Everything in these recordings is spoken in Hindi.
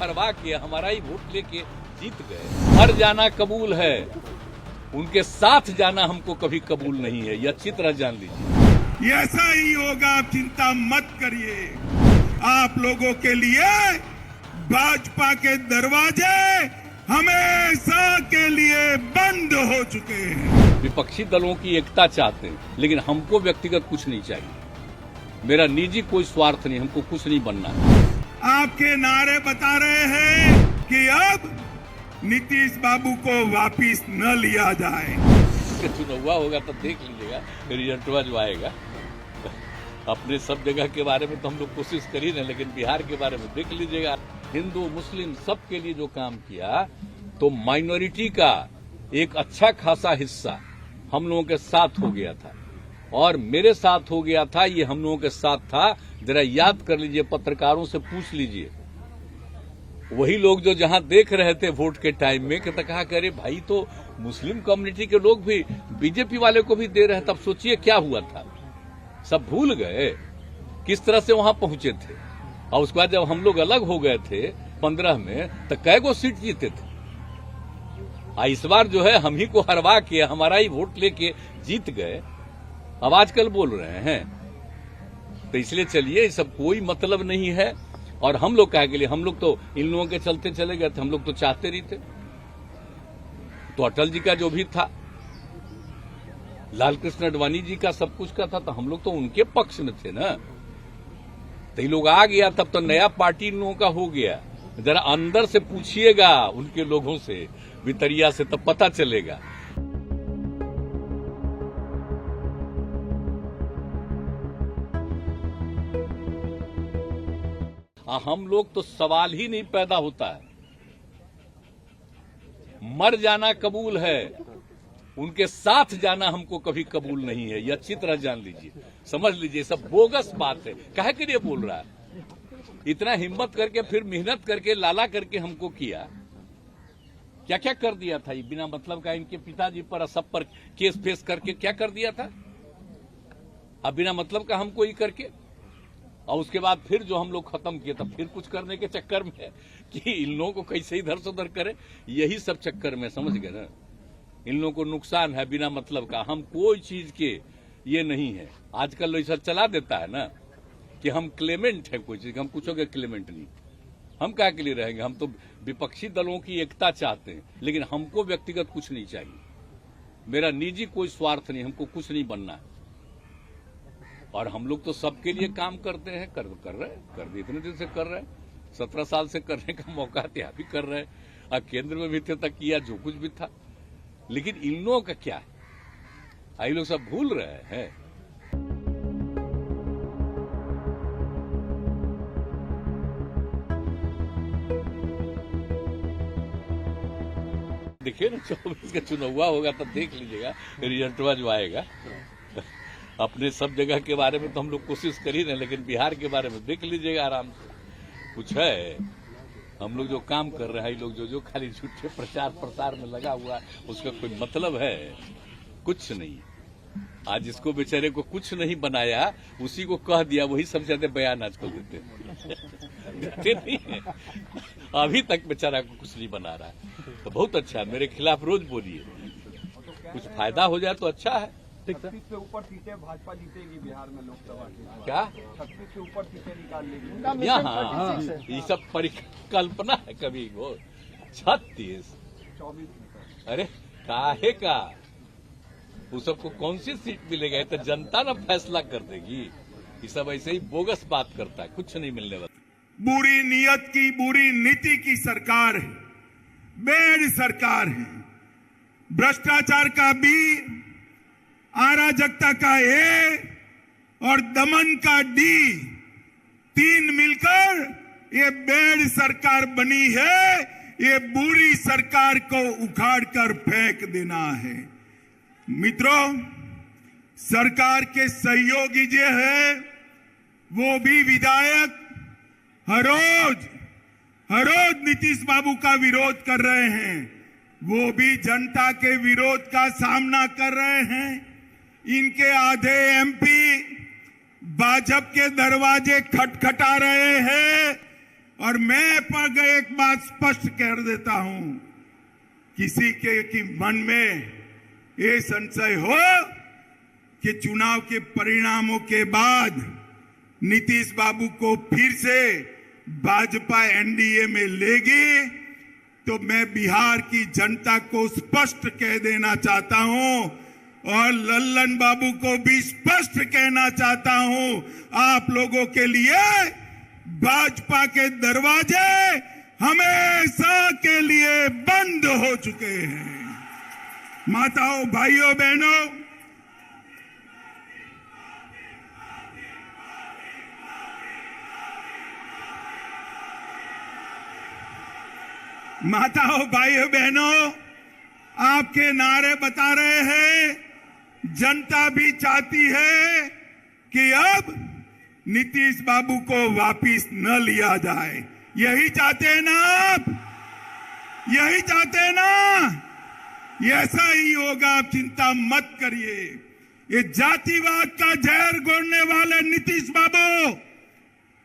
हरवा के हमारा ही वोट लेके जीत गए। मर जाना कबूल है, उनके साथ जाना हमको कभी कबूल नहीं है, यह अच्छी तरह जान लीजिए। ऐसा ही होगा, आप चिंता मत करिए। आप लोगों के लिए भाजपा के दरवाजे हमेशा के लिए बंद हो चुके हैं। विपक्षी दलों की एकता चाहते हैं, लेकिन हमको व्यक्तिगत कुछ नहीं चाहिए। मेरा निजी कोई स्वार्थ नहीं, हमको कुछ नहीं बनना है। आपके नारे बता रहे हैं कि अब नीतीश बाबू को वापिस न लिया जाए। चुनाव हुआ होगा तो देख लीजिएगा, रिजल्ट जो आएगा। अपने सब जगह के बारे में तो हम लोग कोशिश कर ही रहे, लेकिन बिहार के बारे में देख लीजिएगा। हिंदू मुस्लिम सबके लिए जो काम किया, तो माइनॉरिटी का एक अच्छा खासा हिस्सा हम लोगों के साथ हो गया था, और मेरे साथ हो गया था, ये हम लोगों के साथ था। जरा याद कर लीजिए, पत्रकारों से पूछ लीजिए, वही लोग जो जहां देख रहे थे वोट के टाइम में, कि कहा करे भाई तो मुस्लिम कम्युनिटी के लोग भी बीजेपी वाले को भी दे रहे हैं, तब सोचिए क्या हुआ था। सब भूल गए किस तरह से वहां पहुंचे थे। और उसके बाद जब हम लोग अलग हो गए थे 15 में, तो कै गो सीट जीते थे। इस बार जो है हम ही को हरवा के हमारा ही वोट लेके जीत गए। अब आजकल बोल रहे हैं, तो इसलिए चलिए, ये सब कोई मतलब नहीं है। और हम लोग कहे के लिए, हम लोग तो इन लोगों के चलते चले गए थे, हम लोग तो चाहते नहीं थे। तो अटल जी का जो भी था, लाल कृष्ण आडवाणी जी का सब कुछ का था, तो हम लोग तो उनके पक्ष में थे ना। तो ये लोग आ गया, तब तो नया पार्टी इन लोगों का हो गया। जरा अंदर से पूछिएगा उनके लोगों से, भितरिया से, तब पता चलेगा। हम लोग तो सवाल ही नहीं पैदा होता है। मर जाना कबूल है, उनके साथ जाना हमको कभी कबूल नहीं है, यह अच्छी तरह जान लीजिए, समझ लीजिए। सब बोगस बात है। काहे के लिए बोल रहा है? इतना हिम्मत करके, फिर मेहनत करके, लाला करके हमको किया, क्या क्या कर दिया था। ये बिना मतलब का इनके पिताजी पर, सब पर केस फेस करके क्या कर दिया था। अब बिना मतलब का हमको ही करके, और उसके बाद फिर जो हम लोग खत्म किए, तब फिर कुछ करने के चक्कर में कि इन लोगों को कैसे इधर से उधर करे, यही सब चक्कर में, समझ गए ना। इन लोगों को नुकसान है बिना मतलब का। हम कोई चीज के ये नहीं है। आजकल ऐसा चला देता है ना कि हम क्लेमेंट है कोई चीज, हम कुछ हो गए क्लेमेंट नहीं। हम क्या के लिए रहेंगे? हम तो विपक्षी दलों की एकता चाहते हैं, लेकिन हमको व्यक्तिगत कुछ नहीं चाहिए। मेरा निजी कोई स्वार्थ नहीं, हमको कुछ नहीं बनना है। और हम लोग तो सबके लिए काम करते हैं, कर रहे इतने दिन से कर रहे हैं, 17 साल से करने का मौका था, भी कर रहे हैं। और केंद्र में भी थे तक किया जो कुछ भी था। लेकिन इन लोगों का क्या है, ये लोग सब भूल रहे हैं। देखिए ना, 24 का चुनाव हुआ होगा तो देख लीजिएगा, रिजल्ट जो आएगा। अपने सब जगह के बारे में तो हम लोग कोशिश कर ही रहे, लेकिन बिहार के बारे में देख लीजिएगा आराम से। कुछ है, हम लोग जो काम कर रहे हैं, ये लोग जो खाली झूठे प्रचार प्रसार में लगा हुआ, उसका कोई मतलब है? कुछ नहीं। आज जिसको बेचारे को कुछ नहीं बनाया, उसी को कह दिया, वही सबसे ज्यादा बयान आजकल देते नहीं है। अभी तक बेचारा को कुछ नहीं बना रहा है, तो बहुत अच्छा है। मेरे खिलाफ रोज बोलिए, कुछ फायदा हो जाए तो अच्छा है। 36 से ऊपर सीटें भाजपा जीतेगी बिहार में लोकसभा की। क्या 36 से ऊपर सीटें निकाल लेगी। यहाँ ये सब परिकल्पना है कभी वो। 36 24 अरे काहे का, वो सबको कौन सी सीट मिलेगा? तो जनता ना फैसला कर देगी। ये सब ऐसे ही बोगस बात करता है, कुछ नहीं मिलने वाला। बुरी नीयत की, बुरी नीति की सरकार है, बेड़ सरकार है। भ्रष्टाचार का बी, अराजकता का ए और दमन का डी, तीन मिलकर ये बेड़ सरकार बनी है। ये बुरी सरकार को उखाड़कर फेंक देना है। मित्रों, सरकार के सहयोगी जो है, वो भी विधायक हर रोज नीतीश बाबू का विरोध कर रहे हैं। वो भी जनता के विरोध का सामना कर रहे हैं। इनके आधे एमपी भाजपा के दरवाजे खटखटा रहे हैं और मैं पर एक बात स्पष्ट कर देता हूं, किसी के कि मन में ये संशय हो कि चुनाव के परिणामों के बाद नीतीश बाबू को फिर से भाजपा एनडीए में लेगी, तो मैं बिहार की जनता को स्पष्ट कह देना चाहता हूं और लल्लन बाबू को भी स्पष्ट कहना चाहता हूं, आप लोगों के लिए भाजपा के दरवाजे हमेशा के लिए बंद हो चुके हैं। माताओं, भाइयों, बहनों, माताओं, भाइयों, बहनों, आपके नारे बता रहे हैं, जनता भी चाहती है कि अब नीतीश बाबू को वापिस न लिया जाए। यही चाहते हैं ना आप? यही चाहते हैं ना? ऐसा ही होगा, आप चिंता मत करिए। ये जातिवाद का जहर घोलने वाले नीतीश बाबू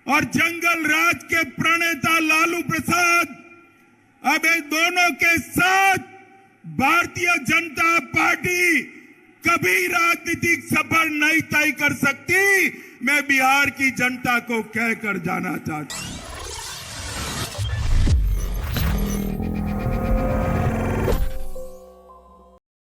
और जंगल राज के प्रणेता लालू प्रसाद अब इन दोनों के साथ भारतीय जनता पार्टी कभी राजनीतिक सफर नहीं तय कर सकती। मैं बिहार की जनता को कहकर जाना चाहता हूं।